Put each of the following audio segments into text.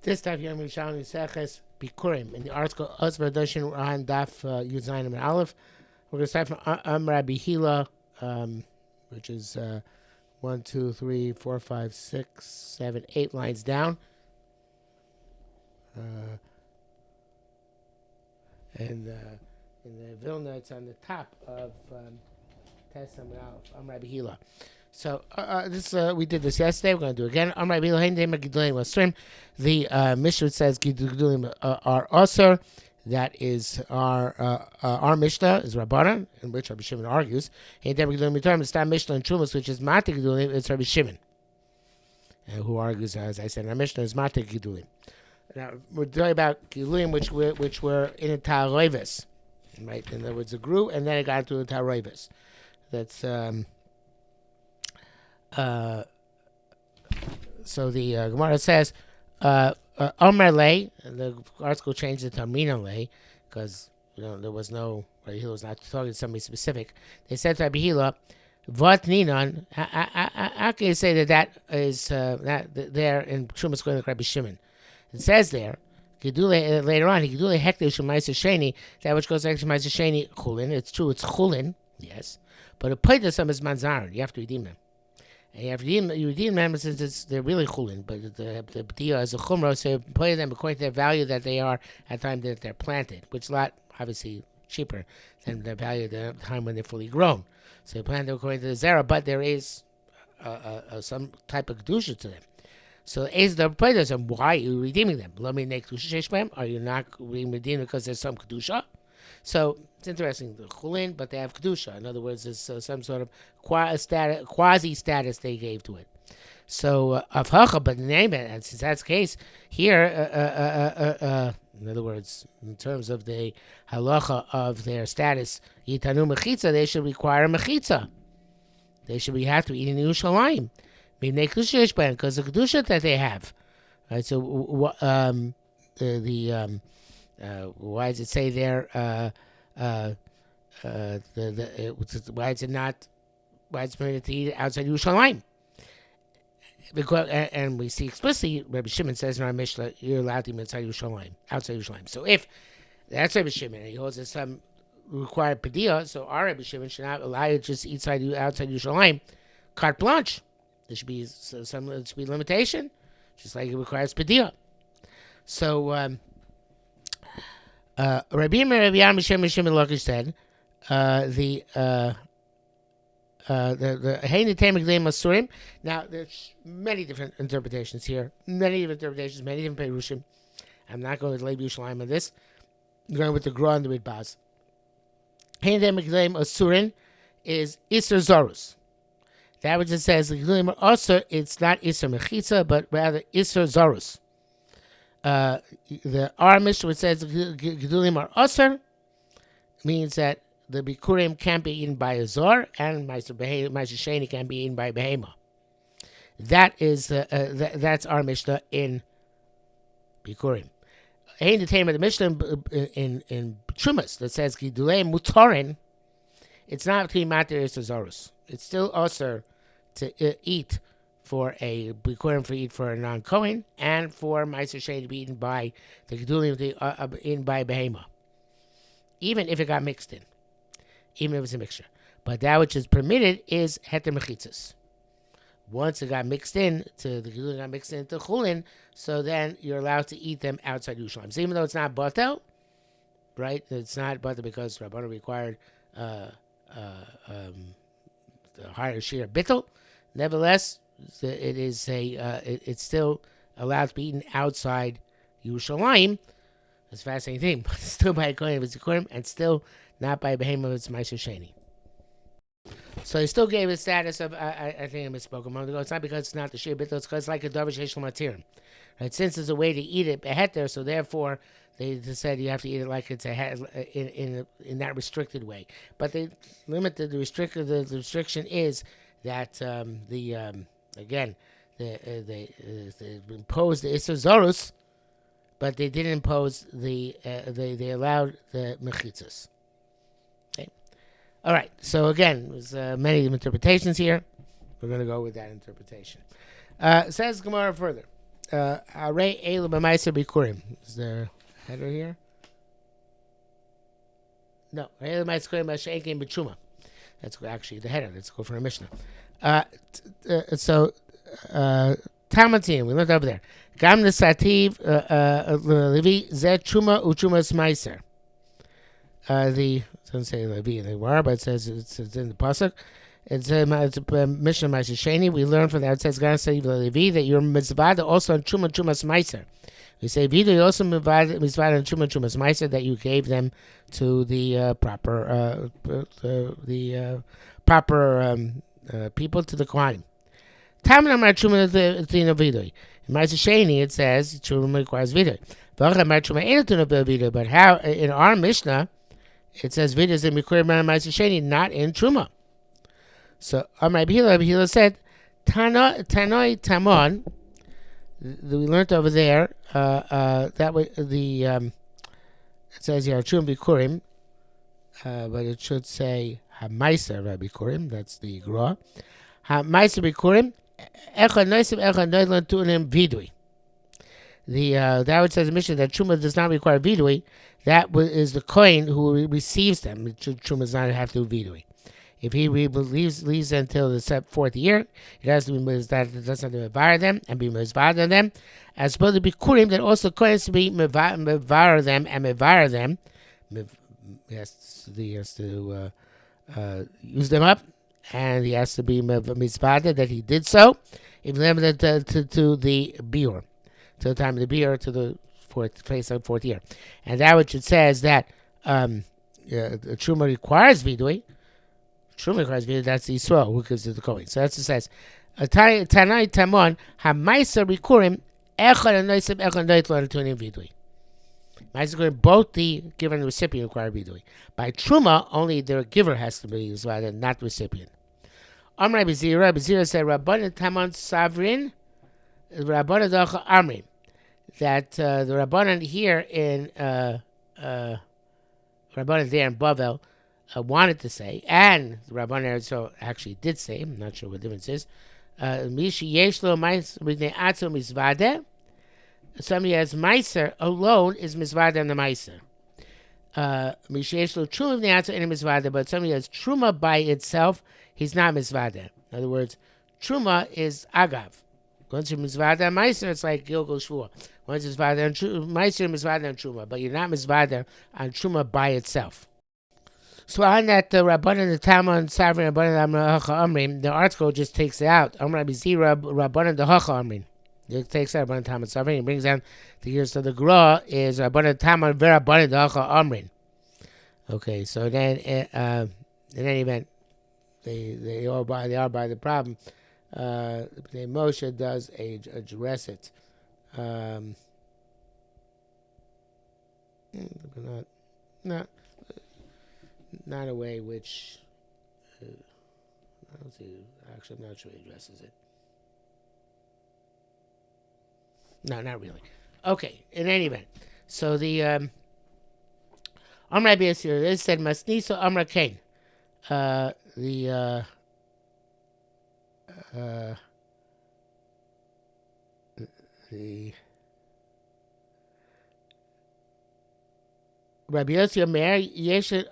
This time, Yerushalmi Bikkurim in the article Osvar Doshin on Daf Yuzayin and Aleph. We're going to start from Rabbi Hila, which is 1, 2, 3, 4, 5, 6, 7, 8 lines down. And in the Vilna, it's on the top of Tes and Aleph. Rabbi Hila. So this we did this yesterday. We're going to do it again. The Mishnah says Gidulim are Osir. That is our Mishnah is Rabbanan, in which Rabbi Shimon argues. It's not Mishnah and Chumas, which is Mati Gidulim. It's Rabbi Shimon, who argues, as I said, our Mishnah is Mati Gidulim. Now we're talking about Gidulim, which were in a Ta'aroivis, right? In other words, it grew and then it got into a Ta'aroivis. That's so the Gemara says, Omer lay, the article changed it to Amina lay, because there was no, Rabbi Hila was not talking to somebody specific. They said to Rabbi Hila, Vot Ninon, how can you say that is that there in Trumas going to Rabbi Shimon? It says there, later on, Gidule Hekdesh Shemaisa Sheni, that which goes next to Shemaisa Sheni, Chulin. It's true, it's Chulin, yes, but a played to some is Manzarin. You have to redeem them. And you redeem them since they're really chulin, but the b'diya is a chumrah, so you play them according to their value that they are at the time that they're planted, which is a lot, obviously, cheaper than the value at the time when they're fully grown. So you plant them according to the zera, but there is some type of kedusha to them. So is the players, and why are you redeeming them? Are you not redeeming because there's some kedusha? So it's interesting, the chulin, but they have kedusha. In other words, there's some sort of quasi status they gave to it. So avhacha, but name it, and since that's the case here, in other words, in terms of the halacha of their status, yitanu mechitza, they should require a mechitza. They should have to eat in Yerushalmi, because the kedusha that they have. Right. So why does it say there? Why is it not? Why is it permitted to eat outside Yerushalayim? Because and we see explicitly, Rabbi Shimon says in our Mishnah, you're allowed to eat outside Yerushalayim. So if that's Rabbi Shimon, and he holds some required padiyah, so our Rabbi Shimon should not allow you to just eat outside Yerushalayim. Carte blanche. There should be limitation, just like it requires padiyah. So. Rabbi Yam Shimon Lakish said, the Hein Temek Leim Masurim. Now there's many different interpretations here, many different perushim. I'm not going to lay Yerushalayim on this. I'm going with the Gra and the Ridbaz. Hein Temek Leim Masurim is Isser Zorus. That which it says the Gedulim are Osir, it's not Isser Mechitza, but rather Isser Zorus. The Armish, which says Gedulim are Osir, means that the Bikurim can't be eaten by a Zor, and Ma'aser Sheni can't be eaten by Behema. That is that's our Mishnah in Bikurim. Ain't the time of the Mishnah in Trumas that says Gedulei Mutarin. It's not between Matir and Zorus. It's still Osir to eat for a Bikurim for eat for a non-Kohen, and for Ma'aser Sheni to be eaten by the Gedulim eaten by Behema. Even if it got mixed in. Even if it's a mixture. But that which is permitted is Heter Mechitzas. Once it got mixed in, the Gedulim got mixed into Chulin, so then you're allowed to eat them outside Yerushalayim. So even though it's not Batel, right? It's not Batel because Rabbanu required the higher shear Bittel. Nevertheless, it is it's still allowed to be eaten outside Yerushalayim. It's a fascinating thing, but still by a Kohen of its Bikurim, and still not by a Behema of its Ma'aser Sheni. So he still gave it status of, I think I misspoke a moment ago. It's not because it's not the Shir Bittel, it's because it's like a Davar Sheish Matirim. Right? Since there's a way to eat it beheter, so therefore they said you have to eat it like it's in that restricted way. But they limited the restriction is that they imposed the Isser Zorus, but they didn't impose they allowed the mechitzas. Okay, all right. So again, there's many interpretations here. We're going to go with that interpretation. Says Gemara further. Arei Elu B'Maiser Bikurim. Is there a header here? No. Elu B'Maiser Bikurim She'ekin B'Truma. That's actually the header. Let's go for a Mishnah. So, Talmudim, we looked over there. Gam Nesativ Levi Zet Truma U'Trumas Maiser. It doesn't say Levi in the War, but it says it's in the pasuk. It's Mishnah Ma'aser Sheni. We learn from that. It says Gam Nesativ Levi that you're mitzvah also on Truma Trumas Maiser. We say Vida you also mitzvah on Truma Trumas Maiser that you gave them to the proper people, to the Kohanim. Talmud Amar Truma Tina Vidui. In Ma'aser Sheni it says Truma requires Vidui. V'achar Amar Truma Ena Tina Vidui. But how in our Mishnah it says Vidui is in Ma'aser Sheni, not in Truma. So Amar Bihila said Tanoi Tamon. We learned over there that way it says here Yerushalmi Bikkurim, but it should say Hamaisa Bikkurim. That's the Gra. Hamaisa Bikkurim. Echad Noisim Echad Noilan Tunim Vidui. That which says in Mishnah that Truma does not require Vidui. That is the Kohen who receives them. Truma does not have to do Vidui. If he leaves until the fourth year, it has to be that it doesn't have to mevar them and be mizvad on them. As opposed to Bikurim, that also has to be mevar them and mevar them. He has to use them up, and he has to be mizvad that he did so. If limited to the biur, to the time of the biur, to the fourth year, and that which it says that Truma requires vidui. Truma requires vidui. That's the Yisrael who gives it the Kohen. So that's what it says. Tanai Tamon Hamaisa Bikurim Echad Anoisim Echad Noitlan Tunim Vidui. Ma'aser Bikurim, both the giver and the recipient require vidui. By Truma, only the giver has to be Yisrael, not the recipient. Amr Rabbi Zira said Rabbanan Tamon Savrin Rabbanan Dacha Amrin. That the Rabbanan here in Rabbanan there in Bavel wanted to say, and the Rabbanan so actually did say, I'm not sure what the difference is, Mishi Yeshlo Mizne Atzo Mizvade. Somebody has Meiser alone is Mizvade on the Meiser. Mishi Yeshlo Truma Mizne Atzo in Mizvade, but somebody has Truma by itself, he's not Mizvade. In other words, Truma is Agav. Once you're Mizvade on Meiser, it's like Gilgal Shvua. Once it's Mizvade on Meiser, Mizvade on Truma, but you're not Mizvade on Truma by itself. So on that, the Rabbanan, the Talmud, Savrin, Rabbanan, Amrim, the article just takes it out. Rabbi Zira, Rabbanan, the Hacha Amrim. It takes out Rabbanan, Talmud, Savrin. It brings down the years. So the Gra is Rabbanan, Talmud, Rabbanan, the Hacha Amrim. Okay, so then, in any event, they are by the problem. Moshe does address it. Not a way which I don't see. Actually, I'm not sure he addresses it. No, not really. Okay. In any event, so the Amr Rabbi Yisrael said Masniso Amr Kain. The Rabbi Yossi Omer Yesh or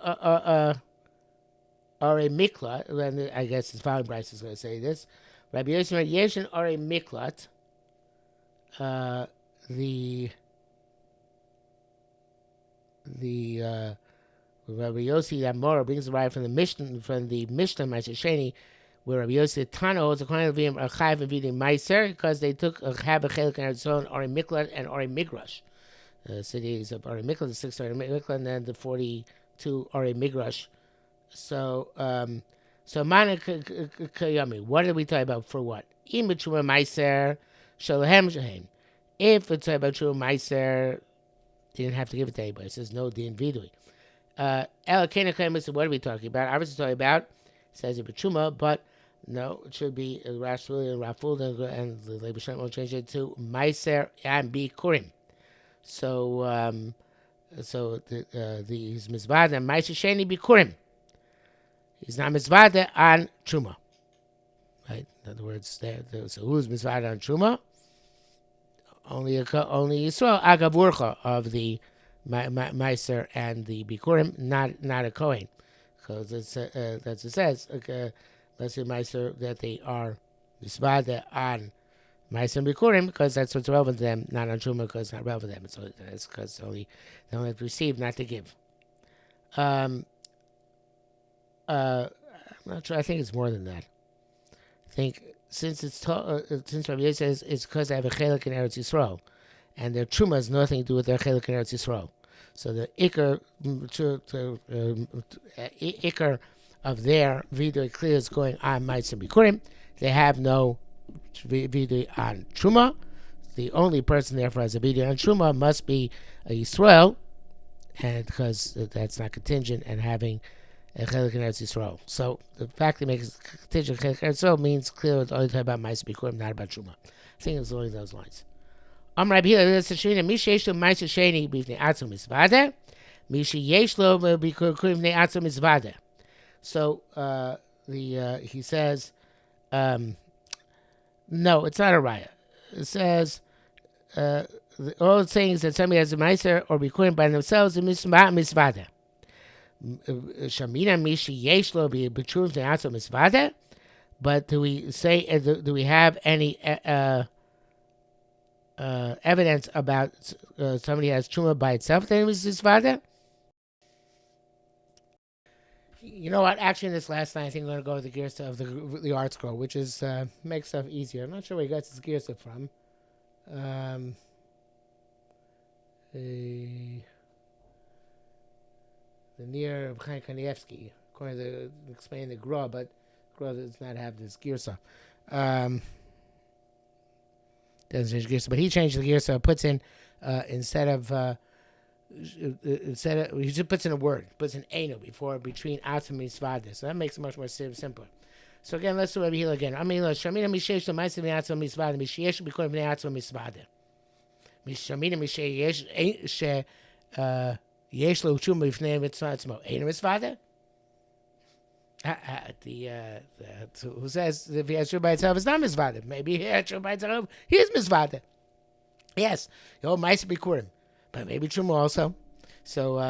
a miklat. And I guess his following Bryce is going to say this. Rabbi Yossi Omer Yesh or a miklat. The Rabbi Yossi Amora brings the right from the Mishnah Ma'aser Sheni, where Rabbi Yossi Tana holds a Kohen Levim are chayav and vidui meiser because they took a chab a chelik and its own or a miklat and or a migrash. Cities of Ari Mikla, the 6 Ari Mikla, and then the 42 Ari Migrash. So, Mana Kayami, what are we talking about for what? Im B'Truma Meiser, Shalahem Shahem. If it's about Truma Meiser, you didn't have to give it to anybody. It says no din vidui. Elakena Kayami, so what are we talking about? Obviously talking about, it says it B'Truma, but no, it should be Rashul and Raful, and the Labor Shem will change it to Meiser and Bikurim. So, he's mizvada on Ma'aser Sheni Bikurim. He's not mizvada on Truma. Right? In other words, so who's mizvada on Truma? only Yisrael agavurcha of the Meiser and the Bikurim, not a Kohen, because that's it says. Let's say Meiser that they are misvada on Meiser and Bikurim because that's what's relevant to them, not on Truma because it's not relevant to them. So it's because they only have to receive, not to give. I'm not sure. I think it's more than that. I think since since Rabbi Yosef says it's because they have a chelik in Eretz Yisrael, and their truma has nothing to do with their chelik in Eretz Yisrael. So the ikar of their vidui clear is going on Ma'aser Bikurim. They have no vidui on truma. The only person therefore has a vidui on truma must be a Yisrael, and because that's not contingent and having a chelik in Eretz Yisrael. So the fact that it makes contingent chelik in Eretz Yisrael means clearly it's only talking about Ma'aser Bikurim, not about truma. I think it's only those lines. Rabbi Hillel Shina Mishi Yeshlo Ma'aser Sheni B'Ivnei Atzum Mizvada, Mishi Yeshlo B'Bikurim B'Ivnei Atzum Mizvada. So he says, no, it's not a raya. It says all it's saying is that somebody has a Ma'aser or Bikurim by themselves in Mizvada. Shamina Mishi Yeshlo B'Bikurim B'Ivnei Atzum Mizvada. But do we have any evidence about somebody has truma by itself? Then it was his father. You know what? Actually, in this last line, I think I'm going to go with the gears of the art scroll, which is makes stuff easier. I'm not sure where he got his gears from. The near Chaim Kanievsky, according to explaining the Gra, but Gra does not have this girsa. Doesn't change girsa, but he changed the girsa. Puts in instead of he just puts in a word, puts in eno between atzum and misvada. So that makes it much more simpler. So again, let's do Rabbi Hillel again. Shamina mishesh l'maisim atzum misvada mishesh b'kol b'nei atzum misvada. Shamina mishesh she yesh lo chum b'fnei mitzvah eno misvada. Who says if he has truma by itself, it's not misvada. Maybe he has truma by itself, he is misvada. Yes, the old Ma'aser Bikurim, but maybe truma also. So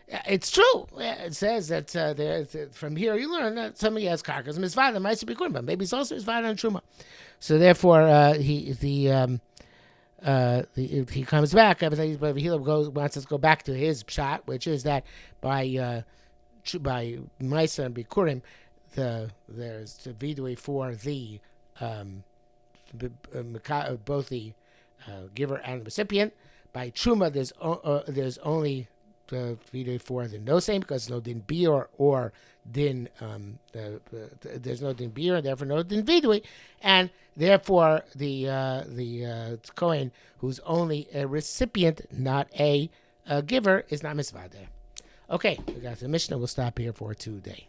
it's true. It says that from here you learn that somebody has karkas misvada Ma'aser Bikurim, but maybe it's also misvada on truma. So therefore, he comes back. But he wants us to go back to his shot, which is that by Ma'aser and Bikurim, there's the vidui for the both the giver and the recipient. By Truma, there's only the vidui for the no same because no din biur or din there's no din biur and therefore no din vidui, and therefore the Kohen who's only a recipient, not a giver, is not misvada. Okay, we got the Mishnah. We'll stop here for today.